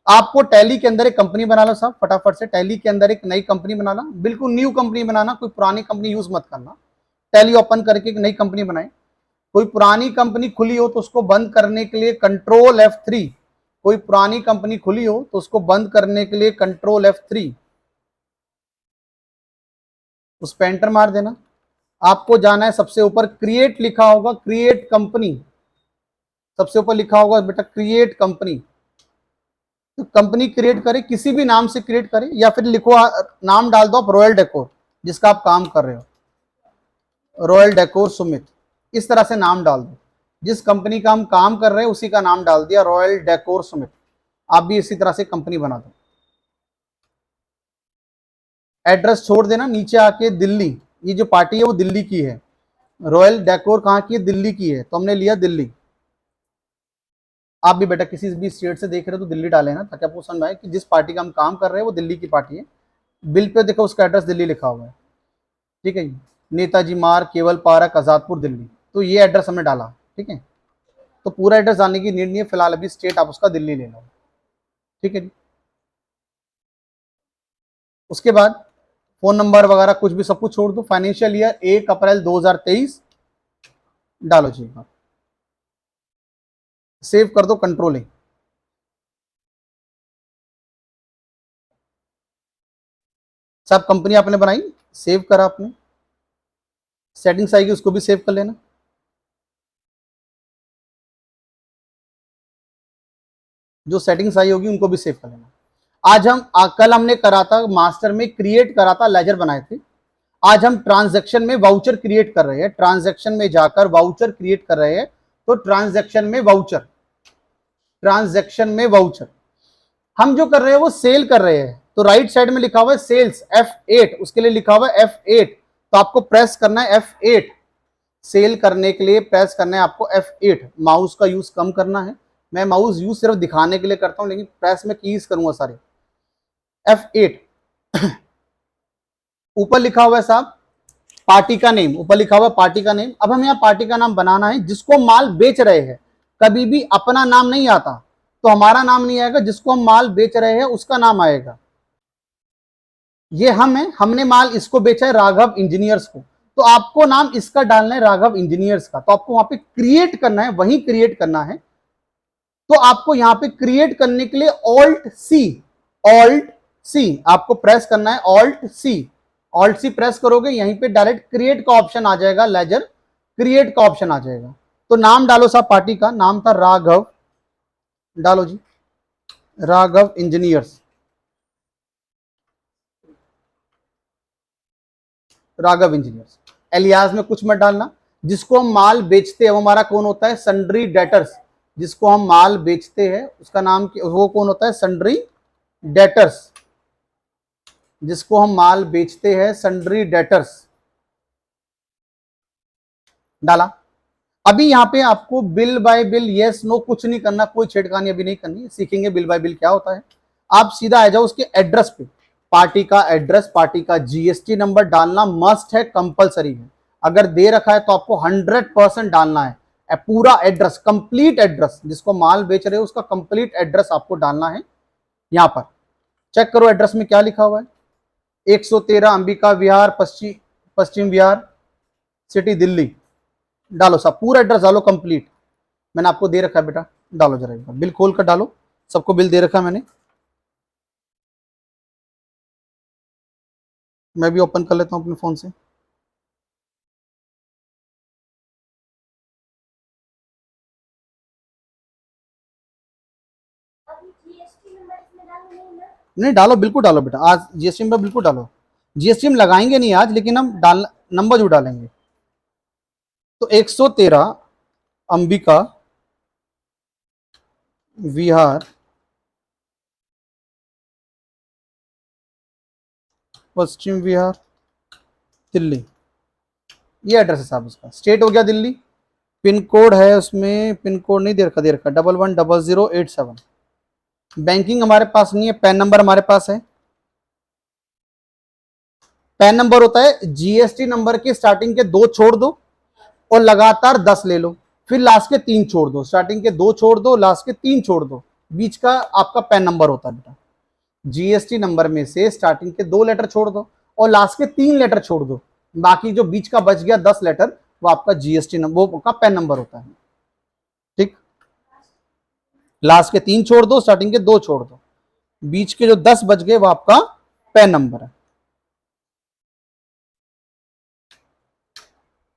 आपको टैली के अंदर एक कंपनी बना लो साहब, फटाफट से टैली के अंदर एक नई कंपनी बनाना, बिल्कुल न्यू कंपनी बनाना, कोई पुरानी कंपनी यूज मत करना। टैली ओपन करके एक नई कंपनी बनाए। कोई पुरानी कंपनी खुली हो तो उसको बंद करने के लिए कंट्रोल F3, कोई पुरानी कंपनी खुली हो तो उसको बंद करने के लिए कंट्रोल F3, उस पे एंटर मार देना। आपको जाना है सबसे ऊपर, क्रिएट लिखा होगा, क्रिएट कंपनी, सबसे ऊपर लिखा होगा बेटा क्रिएट कंपनी। तो कंपनी क्रिएट करे, किसी भी नाम से क्रिएट करे, या फिर लिखो नाम डाल दो आप रॉयल डेकोर, जिसका आप काम कर रहे हो, रॉयल डेकोर सुमित, इस तरह से नाम डाल दो। जिस कंपनी का हम काम कर रहे हैं उसी का नाम डाल दिया, रॉयल डेकोर सुमित। आप भी इसी तरह से कंपनी बना दो। एड्रेस छोड़ देना, नीचे आके दिल्ली, ये जो पार्टी है वो दिल्ली की है, रॉयल डेकोर कहाँ की है, दिल्ली की है, तो हमने लिया दिल्ली। आप भी बेटा किसी भी स्टेट से देख रहे हो तो दिल्ली डाले ना, ताकि आपको समझ आए कि जिस पार्टी का हम काम कर रहे हैं वो दिल्ली की पार्टी है। बिल पे देखो उसका एड्रेस दिल्ली लिखा हुआ है। ठीक है जी, नेताजी मार्ग, केवल पार्क, आजादपुर, दिल्ली, तो ये एड्रेस हमने डाला। ठीक है, तो पूरा एड्रेस डालने की नीड नहीं है, फिलहाल अभी स्टेट आप उसका दिल्ली ले लो। ठीक है जी, उसके बाद फोन नंबर वगैरह कुछ भी सब कुछ छोड़ दो। फाइनेंशियल ईयर 1 अप्रैल 2023 डालो जी, सेव कर दो, कंट्रोल है। सब कंपनी आपने बनाई, सेव करा आपने, सेटिंग्स आएगी उसको भी सेव कर लेना। जो सेटिंग्स आई होगी उनको भी सेव कर लेना। आज हम कल हमने करा था मास्टर में, क्रिएट करा था, लेजर बनाए थे। आज हम ट्रांजैक्शन में वाउचर क्रिएट कर रहे हैं, ट्रांजैक्शन में जाकर वाउचर क्रिएट कर रहे हैं। तो ट्रांजैक्शन में वाउचर, ट्रांजैक्शन में वाउचर हम जो कर रहे हैं वो सेल कर रहे हैं, तो राइट साइड में लिखा हुआ है सेल्स F8, उसके लिए लिखा हुआ है F8, तो आपको प्रेस करना है F8। सेल करने के लिए प्रेस करना है आपको F8। माउस का यूज कम करना है, मैं माउस यूज सिर्फ दिखाने के लिए करता हूं, लेकिन प्रेस में कीज करूंगा सारे। F8, ऊपर लिखा हुआ है साहब पार्टी का नेम, ऊपर लिखा हुआ है पार्टी का नेम। अब हम यहाँ पार्टी का नाम बनाना है, जिसको माल बेच रहे हैं, कभी भी अपना नाम नहीं आता, तो हमारा नाम नहीं आएगा, जिसको हम माल बेच रहे हैं उसका नाम आएगा। ये हम है, हमने माल इसको बेचा है राघव इंजीनियर्स को, तो आपको नाम इसका डालना है राघव इंजीनियर्स का, तो आपको वहां पे क्रिएट करना है, वहीं क्रिएट करना है। तो आपको यहां पे क्रिएट करने के लिए ऑल्ट सी आपको प्रेस करना है, ऑल्ट सी प्रेस करोगे, यहीं पे डायरेक्ट क्रिएट का ऑप्शन आ जाएगा, लेजर क्रिएट का ऑप्शन आ जाएगा। तो नाम डालो साहब, पार्टी का नाम था राघव, डालो जी, Raghav engineers, Raghav engineers. Alias में कुछ मत डालना। जिसको हम माल बेचते हैं वो हमारा कौन होता है, सन्ड्री डेटर्स, जिसको हम माल बेचते हैं उसका नाम वो कौन होता है, सन्ड्री डेटर्स, जिसको हम माल बेचते हैं सन्ड्री डेटर्स, डाला। अभी यहाँ पे आपको bill by bill yes no कुछ नहीं करना, कोई छेड़खानी अभी नहीं करनी, सीखेंगे बिल बाय बिल क्या होता है। आप सीधा आ जाओ उसके एड्रेस पे, पार्टी का एड्रेस, पार्टी का जीएसटी नंबर डालना मस्ट है, कंपलसरी है। अगर दे रखा है तो आपको 100% डालना है, पूरा एड्रेस, कंप्लीट एड्रेस, जिसको माल बेच रहे हो उसका कंप्लीट एड्रेस आपको डालना है। यहां पर चेक करो एड्रेस में क्या लिखा हुआ है, 113 अंबिका विहार, पश्चिम विहार, सिटी दिल्ली। डालो साहब, पूरा एड्रेस डालो कंप्लीट, मैंने आपको दे रखा है बेटा, डालो जरा एक बार, बिल खोल कर डालो, सबको बिल दे रखा है मैंने। मैं भी ओपन कर लेता हूं अपने फोन से। नहीं डालो, बिल्कुल डालो बेटा, आज जीएसटी नंबर बिल्कुल डालो। जीएसटी हम लगाएंगे नहीं आज, लेकिन हम डाल नंबर जो डालेंगे। तो 113 अंबिका विहार, पश्चिम विहार दिल्ली, ये एड्रेस है साहब उसका। स्टेट हो गया दिल्ली, पिन कोड है उसमें, पिन कोड नहीं दे रखा 110087। बैंकिंग हमारे पास नहीं है, पैन नंबर हमारे पास है। पैन नंबर होता है जीएसटी नंबर के स्टार्टिंग के 2 छोड़ दो और लगातार 10 ले लो, फिर लास्ट के 3 छोड़ दो, स्टार्टिंग के 2 छोड़ दो, लास्ट के 3 छोड़ दो, बीच का आपका पैन नंबर होता है बेटा। जीएसटी नंबर में से स्टार्टिंग के 2 लेटर छोड़ दो और लास्ट के 3 लेटर छोड़ दो, बाकी जो बीच का बच गया 10 लेटर वो आपका जीएसटी नंबर, वो का पैन नंबर होता है। ठीक, लास्ट के 3 छोड़ दो, स्टार्टिंग के 2 छोड़ दो, बीच के जो 10 बच गए वो आपका पैन नंबर है।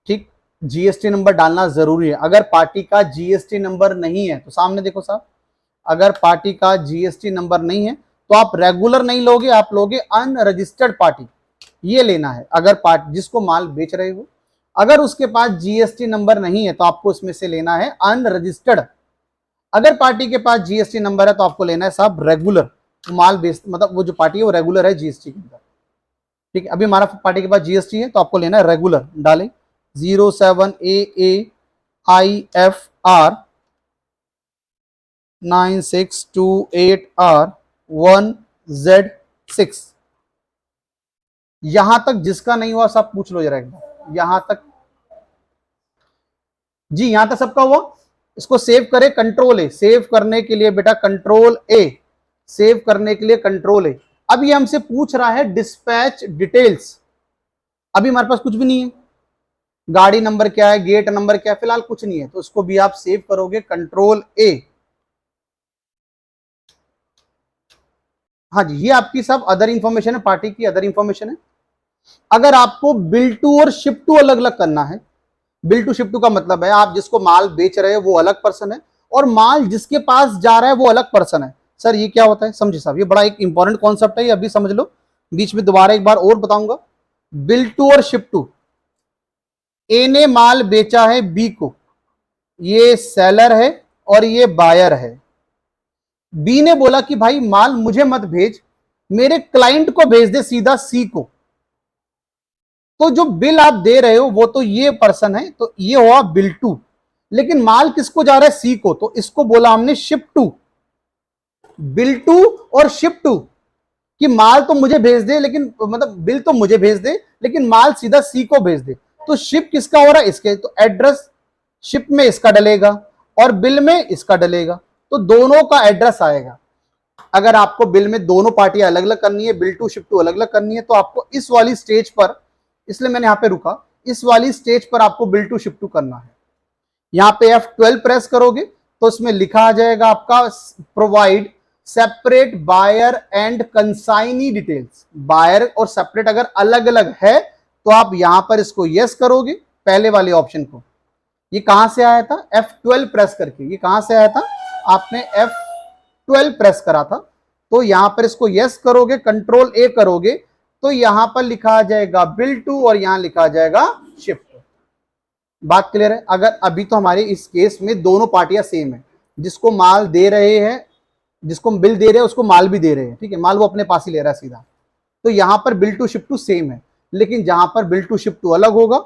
ठीक, जीएसटी नंबर डालना जरूरी है। अगर पार्टी का जीएसटी नंबर नहीं है तो सामने देखो साहब, अगर पार्टी का जीएसटी नंबर नहीं है तो आप रेगुलर नहीं लोगे, आप लोगे अनरजिस्टर्ड पार्टी, ये लेना है। अगर पार्टी जिसको माल बेच रहे हो, अगर उसके पास जीएसटी नंबर नहीं है तो आपको इसमें से लेना है अनरजिस्टर्ड। अगर पार्टी के पास जीएसटी नंबर है तो आपको लेना है साहब रेगुलर, माल बेच मतलब वो जो पार्टी है वो रेगुलर है जीएसटी के अंदर। ठीक है, अभी हमारा पार्टी के पास जीएसटी है तो आपको लेना है रेगुलर, डालें 07AAIFR 9628R1Z6। यहां तक जिसका नहीं हुआ सब पूछ लो जरा एक बार, यहां तक जी, यहां तक सबका हुआ। इसको सेव करें, कंट्रोल ए, सेव करने के लिए बेटा कंट्रोल ए, सेव करने के लिए कंट्रोल ए। अब ये हमसे पूछ रहा है डिस्पैच डिटेल्स, अभी हमारे पास कुछ भी नहीं है, गाड़ी नंबर क्या है, गेट नंबर क्या है, फिलहाल कुछ नहीं है, तो उसको भी आप सेव करोगे कंट्रोल ए। हाँ जी, ये आपकी सब अदर इंफॉर्मेशन है, पार्टी की अदर इंफॉर्मेशन है। अगर आपको बिल टू और शिप टू अलग अलग करना है, बिल टू शिप टू का मतलब है आप जिसको माल बेच रहे हो वो अलग पर्सन है और माल जिसके पास जा रहा है वो अलग पर्सन है। सर ये क्या होता है, समझिए साहब, ये बड़ा एक इंपॉर्टेंट कॉन्सेप्ट है, ये अभी समझ लो, बीच में दोबारा एक बार और बताऊंगा। बिल टू और शिप टू, ए ने माल बेचा है बी को, ये सेलर है और ये बायर है। बी ने बोला कि भाई माल मुझे मत भेज, मेरे क्लाइंट को भेज दे सीधा सी को, तो जो बिल आप दे रहे हो वो तो ये पर्सन है, तो ये हुआ बिल टू। लेकिन माल किसको जा रहा है, सी को, तो इसको बोला हमने शिप टू। बिल टू और शिप टू कि माल तो मुझे भेज दे, लेकिन मतलब बिल तो मुझे भेज दे लेकिन माल सीधा सी को भेज दे, तो शिप किसका हो रहा है, इसके, तो एड्रेस शिप में इसका डलेगा और बिल में इसका डलेगा, तो दोनों का एड्रेस आएगा। अगर आपको बिल में दोनों पार्टियां अलग अलग करनी है, बिल टू शिप टू अलग अलग करनी है, तो आपको इस वाली स्टेज पर, इसलिए मैंने यहां पे रुका, इस वाली स्टेज पर आपको बिल टू शिप टू करना है। यहां पे F12 प्रेस करोगे तो इसमें लिखा आ जाएगा आपका provide separate buyer and consignee details. Buyer और सेपरेट अगर अलग अलग है तो आप यहां पर इसको यस करोगे, पहले वाले ऑप्शन को। ये कहां से आया था, F12 प्रेस करके, ये कहां से आया था, आपने F12 प्रेस करा था, तो यहां पर इसको यस करोगे, कंट्रोल ए करोगे, तो यहां पर लिखा आ जाएगा बिल टू और यहां लिखा आ जाएगा शिफ्ट। बात क्लियर है। अगर अभी तो हमारे इस केस में दोनों पार्टियां सेम है, जिसको माल दे रहे हैं, जिसको बिल दे रहे हैं उसको माल भी दे रहे हैं, ठीक है, माल वो अपने पास ही ले रहा है सीधा, तो यहां पर bill to ship to same है। लेकिन जहां पर बिल टू शिप टू अलग होगा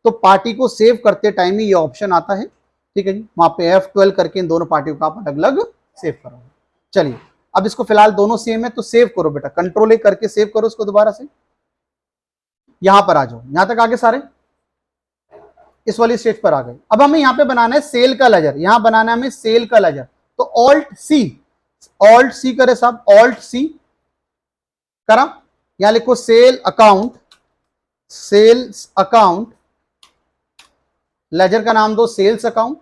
तो पार्टी को सेव करते टाइम ही ये ऑप्शन आता है, ठीक है जी, वहां पे F12 करके इन दोनों पार्टियों का आप अलग अलग सेव करोगे। चलिए, अब इसको फिलहाल दोनों सेम है तो सेव करो बेटा, कंट्रोल ए करके सेव करो इसको दोबारा से। यहां पर आ जाओ, यहां तक आगे सारे इस वाली स्टेज पर आ गए। अब हमें यहां पे बनाना है सेल का लेजर, यहां बनाना है हमें सेल का लेजर, तो ऑल्ट सी करे साहब, ऑल्ट सी करा, यहां लिखो sale account, sales account, ledger का नाम दो सेल्स अकाउंट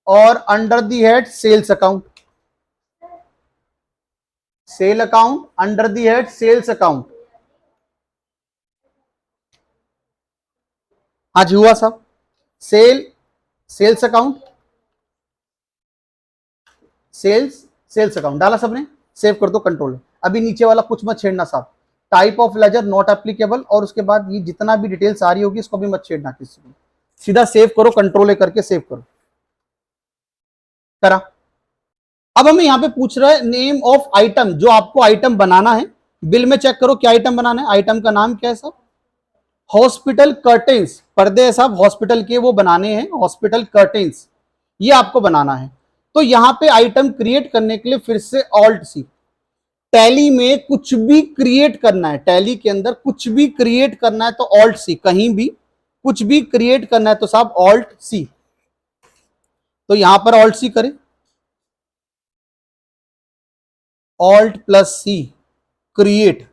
और under the head sales account, sale account under the head sales account. हाँ जी हुआ साहब, सेल्स अकाउंट, सेल्स अकाउंट डाला सबने, सेव कर दो कंट्रोल। अभी नीचे वाला कुछ मत छेड़ना साहब, type of ledger not applicable, और उसके बाद ये जितना भी डिटेल्स आ रही होगी इसको भी मत छेड़ना किसी को, सीधा सेव करो, कंट्रोल करके सेव करो, करा। अब हमें यहां पे पूछ रहा है नेम ऑफ आइटम, जो आपको आइटम बनाना है बिल में चेक करो क्या आइटम बनाना है, आइटम का नाम क्या है साहब, हॉस्पिटल कर्टेन्स, पर्दे है साहब हॉस्पिटल के वो बनाने हैं, हॉस्पिटल कर्टेन्स ये आपको बनाना है। तो यहां पे आइटम क्रिएट करने के लिए फिर से ऑल्ट सी, टैली में कुछ भी क्रिएट करना है, टैली के अंदर कुछ भी क्रिएट करना है तो ऑल्ट सी, कहीं भी कुछ भी क्रिएट करना है तो साहब ऑल्ट सी। तो यहां पर ऑल्ट सी करें, ऑल्ट प्लस सी, क्रिएट,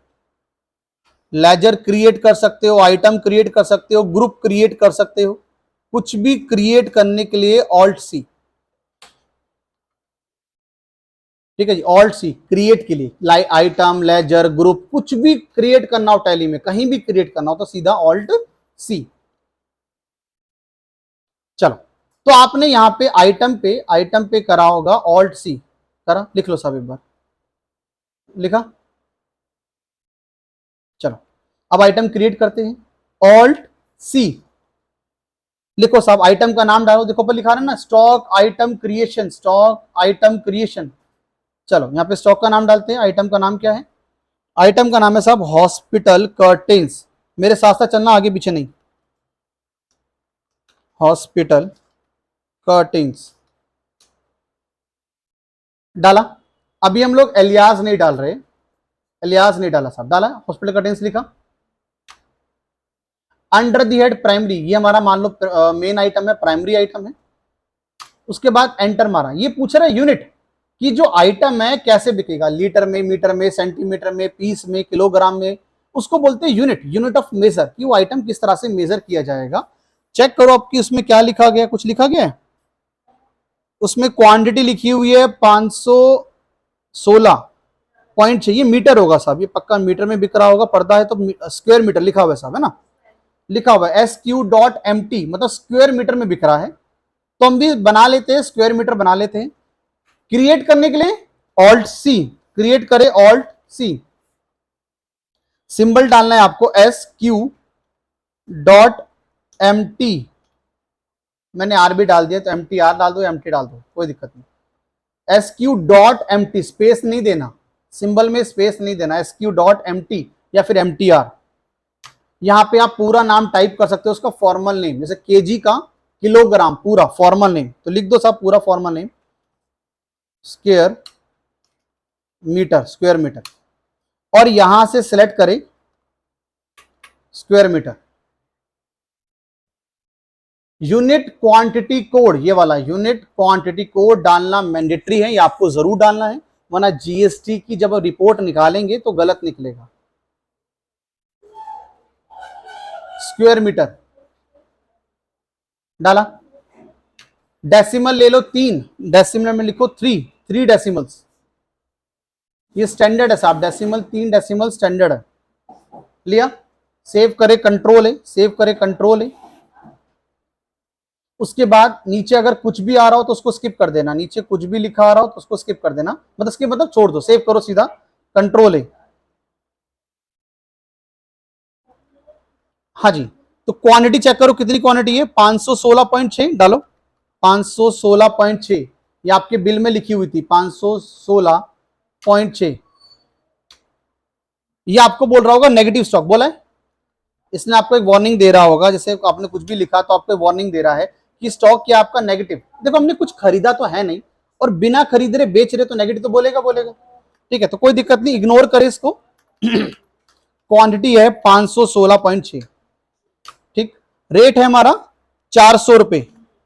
लेजर क्रिएट कर सकते हो, आइटम क्रिएट कर सकते हो, ग्रुप क्रिएट कर सकते हो, कुछ भी क्रिएट करने के लिए ऑल्ट सी। ठीक है जी, ऑल्ट सी क्रिएट के लिए, लाइक आइटम, लेजर, ग्रुप, कुछ भी क्रिएट करना हो टैली में, कहीं भी क्रिएट करना हो तो सीधा ऑल्ट सी। चलो, तो आपने यहां पे आइटम पे करा होगा ऑल्ट सी, करा, लिख लो साहब एक बार, लिखा। चलो, अब आइटम क्रिएट करते हैं, ऑल्ट सी, लिखो साहब, आइटम का नाम डालो, देखो पर लिखा रहा है ना, stock item creation, stock item creation. चलो यहां पे स्टॉक का नाम डालते हैं, आइटम का नाम क्या है, आइटम का नाम है साहब हॉस्पिटल कर्टेन्स, मेरे साथ साथ चलना, आगे पीछे नहीं, हॉस्पिटल कर्टेन्स डाला। अभी हम लोग एलियास नहीं डाल रहे, एलियास नहीं डाला साहब, डाला हॉस्पिटल कर्टेन्स लिखा। अंडर दी हेड प्राइमरी, ये हमारा मान लो मेन आइटम है, प्राइमरी आइटम है। उसके बाद एंटर मारा, ये पूछ रहा है यूनिट कि जो आइटम है कैसे बिकेगा, लीटर में, मीटर में, सेंटीमीटर में, पीस में, किलोग्राम में, उसको बोलते हैं यूनिट, यूनिट ऑफ मेजर, कि वो आइटम किस तरह से मेजर किया जाएगा। चेक करो आपकी उसमें क्या लिखा गया, कुछ लिखा गया है उसमें, क्वांटिटी लिखी हुई है 516.6, ये मीटर होगा साहब, ये पक्का मीटर में बिक रहा होगा, पर्दा है तो स्क्वायर मीटर लिखा हुआ है साहब, है ना, लिखा हुआ है SQ.MT, मतलब स्क्वायर मीटर में बिक रहा है। तो हम भी बना लेते हैं, स्क्वायर मीटर बना लेते हैं। क्रिएट करने के लिए ऑल्ट सी, क्रिएट करे ऑल्ट सी, सिंबल डालना है आपको SQ.MT, मैंने आर भी डाल दिया तो MTR डाल दो, MT डाल दो, कोई दिक्कत नहीं। SQ.MT, स्पेस नहीं देना, सिंबल में स्पेस नहीं देना, SQ.MT या फिर MTR। यहां पे आप पूरा नाम टाइप कर सकते हो, उसका फॉर्मल नेम, जैसे केजी का किलोग्राम, पूरा फॉर्मल नेम, तो लिख दो साहब पूरा formal name, square metre, square metre, और यहां से सिलेक्ट करें square metre. Unit quantity code, ये वाला यूनिट क्वांटिटी कोड डालना मैंडेटरी है, ये आपको जरूर डालना है, वरना जीएसटी की जब रिपोर्ट निकालेंगे तो गलत निकलेगा। स्क्वायर मीटर डाला, डेसिमल ले लो 3, डेसिमल में लिखो 3 डेसिमल्स, ये स्टैंडर्ड है साहब, डेसिमल 3 डेसिमल स्टैंडर्ड है, लिया, सेव करे कंट्रोल है, सेव करे कंट्रोल है। उसके बाद नीचे अगर कुछ भी आ रहा हो तो उसको स्किप कर देना, नीचे कुछ भी लिखा आ रहा हो तो उसको स्किप कर देना, मतलब स्किप मतलब छोड़ दो, सेव करो सीधा, कंट्रोल है। हाँ जी, तो क्वांटिटी चेक करो कितनी क्वांटिटी है, 516.6 डालो, 516.6, ये आपके बिल में लिखी हुई थी 516.6। ये आपको बोल रहा होगा नेगेटिव स्टॉक, बोला है इसने, आपको एक वार्निंग दे रहा होगा, जैसे आपने कुछ भी लिखा तो आपको वार्निंग दे रहा है कि स्टॉक क्या आपका नेगेटिव। देखो हमने कुछ खरीदा तो है नहीं, और बिना खरीद रहे बेच रहे तो नेगेटिव तो बोलेगा बोलेगा, ठीक है, तो कोई दिक्कत नहीं, इग्नोर करे इसको। क्वांटिटी है 516.6, ठीक, रेट है हमारा 400 रुपए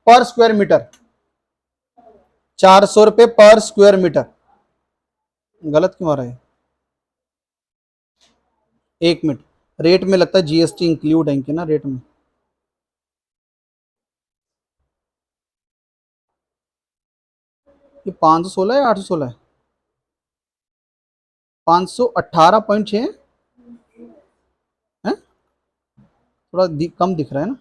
पर स्क्वायर मीटर, 400 रुपए पर स्क्वायर मीटर, गलत क्यों आ रहा है, एक मिनट, रेट में लगता है जीएसटी इंक्लूड है इनके ना रेट में, ये 516 है 816 है, 518.6 है, थोड़ा कम दिख रहा है ना,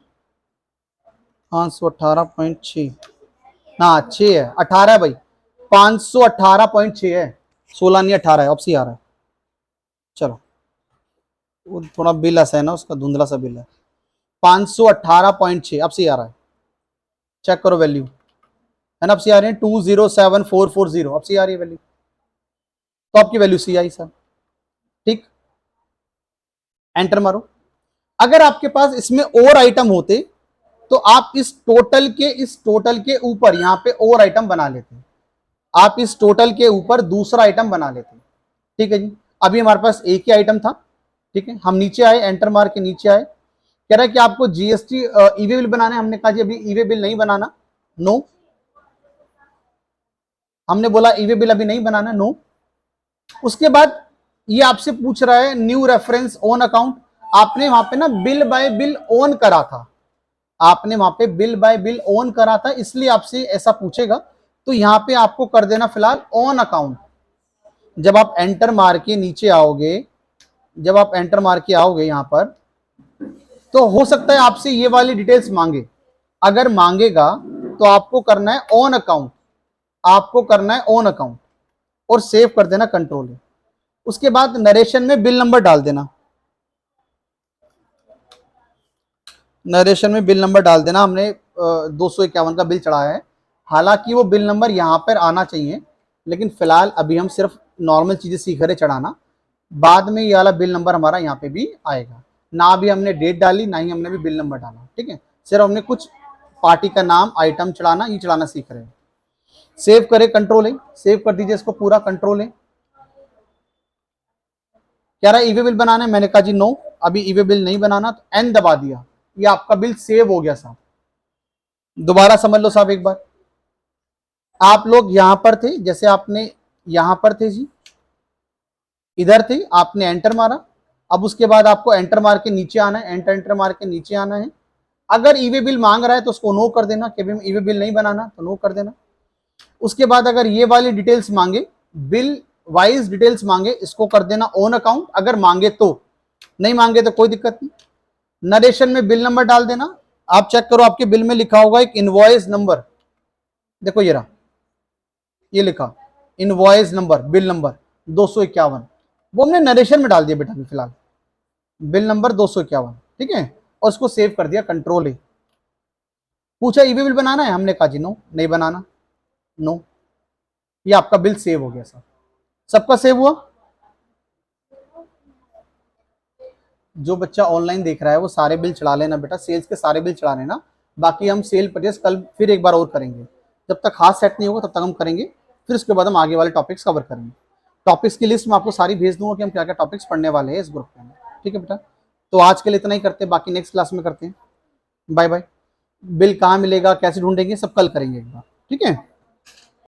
518.6, हाँ 6 है, 18 है भाई, 518.6 है, 16 नहीं 18 है, अब सी आ रहा है। चलो, वो थोड़ा बिल ऐसा है ना, उसका धुंधला सा बिल है, 518.6 अब सी आ रहा है, चेक करो वैल्यू, है ना, अब सी आ रही है 207440, अब सी आ रही है वैल्यू, तो आपकी वैल्यू सी आई सर, ठीक। एंटर मारो। अगर आपके पास इसमें और आइटम होते तो आप इस टोटल के ऊपर यहां पे और आइटम बना लेते, आप इस टोटल के ऊपर दूसरा आइटम बना लेते। ठीक है जी, अभी हमारे पास एक ही आइटम था। ठीक है, हम नीचे आए, एंटर मार के नीचे आए, कह रहा है कि आपको जीएसटी ईवे बिल बनाना है। हमने कहा जी अभी ईवे बिल नहीं बनाना, नो। हमने बोला ईवे बिल अभी नहीं बनाना, नो। उसके बाद ये आपसे पूछ रहा है न्यू रेफरेंस ऑन अकाउंट। आपने वहां पे ना बिल बाय बिल ऑन करा था, आपने वहां पे बिल बाय बिल ऑन करा था, इसलिए आपसे ऐसा पूछेगा। तो यहां पे आपको कर देना फिलहाल ऑन अकाउंट। जब आप एंटर मार के नीचे आओगे, जब आप एंटर मार के आओगे यहां पर, तो हो सकता है आपसे ये वाली डिटेल्स मांगे। अगर मांगेगा तो आपको करना है ऑन अकाउंट, आपको करना है ऑन अकाउंट और सेव कर देना कंट्रोल। उसके बाद नरेशन में बिल नंबर डाल देना, नरेशन में बिल नंबर डाल देना। हमने 251 का बिल चढ़ाया है, हालांकि वो बिल नंबर यहां पर आना चाहिए, लेकिन फिलहाल अभी हम सिर्फ नॉर्मल चीजें सीख रहे चढ़ाना। बाद में ये वाला बिल नंबर हमारा यहाँ पे भी आएगा। ना भी हमने डेट डाली, ना ही हमने भी बिल नंबर डाला। ठीक है, सिर्फ हमने कुछ पार्टी का नाम, आइटम चढ़ाना, ये चढ़ाना सीख रहे हैं। सेव करे, कंट्रोल है, सेव कर दीजिए इसको पूरा, कंट्रोल है। कह रहा है ईवे बिल बनाना है, मैंने कहा जी नो, अभी ईवे बिल नहीं बनाना, तो एन दबा दिया, ये आपका बिल सेव हो गया साहब। दोबारा समझ लो साहब एक बार, आप लोग यहां पर थे, जैसे आपने यहां पर थे जी, इधर थे, आपने एंटर मारा। अब उसके बाद आपको एंटर मार के नीचे आना है, एंटर एंटर मार के नीचे आना है। अगर ईवे बिल मांग रहा है तो उसको नो कर देना, कि ईवे बिल नहीं बनाना तो नो कर देना। उसके बाद अगर ये वाली डिटेल्स मांगे, बिल वाइज डिटेल्स मांगे, इसको कर देना ऑन अकाउंट, अगर मांगे तो। नहीं मांगे तो कोई दिक्कत नहीं। नरेशन में बिल नंबर डाल देना। आप चेक करो, आपके बिल में लिखा होगा एक इनवॉइस नंबर, देखो ये रहा, ये लिखा इनवॉइस नंबर, बिल नंबर 251, वो हमने नरेशन में डाल दिया बेटा अभी फिलहाल, बिल नंबर 251। ठीक है, और उसको सेव कर दिया, कंट्रोल है। पूछा ईवी बिल बनाना है, हमने कहा जी नो, नहीं बनाना, नो। ये आपका बिल सेव हो गया सर, सबका सेव हुआ। जो बच्चा ऑनलाइन देख रहा है वो सारे बिल चढ़ा लेना बेटा, सेल्स के सारे बिल चढ़ा लेना। बाकी हम सेल परचेस कल फिर एक बार और करेंगे, जब तक हाथ सेट नहीं होगा तब तक हम करेंगे, फिर उसके बाद हम आगे वाले टॉपिक्स कवर करेंगे। टॉपिक्स की लिस्ट मैं आपको सारी भेज दूंगा कि हम क्या क्या टॉपिक्स पढ़ने वाले हैं इस ग्रुप में। ठीक है बेटा, तो आज के लिए इतना ही करते हैं, बाकी नेक्स्ट क्लास में करते हैं। Bye bye. बिल कहाँ मिलेगा, कैसे ढूंढेंगे, सब कल करेंगे एक बार। ठीक है।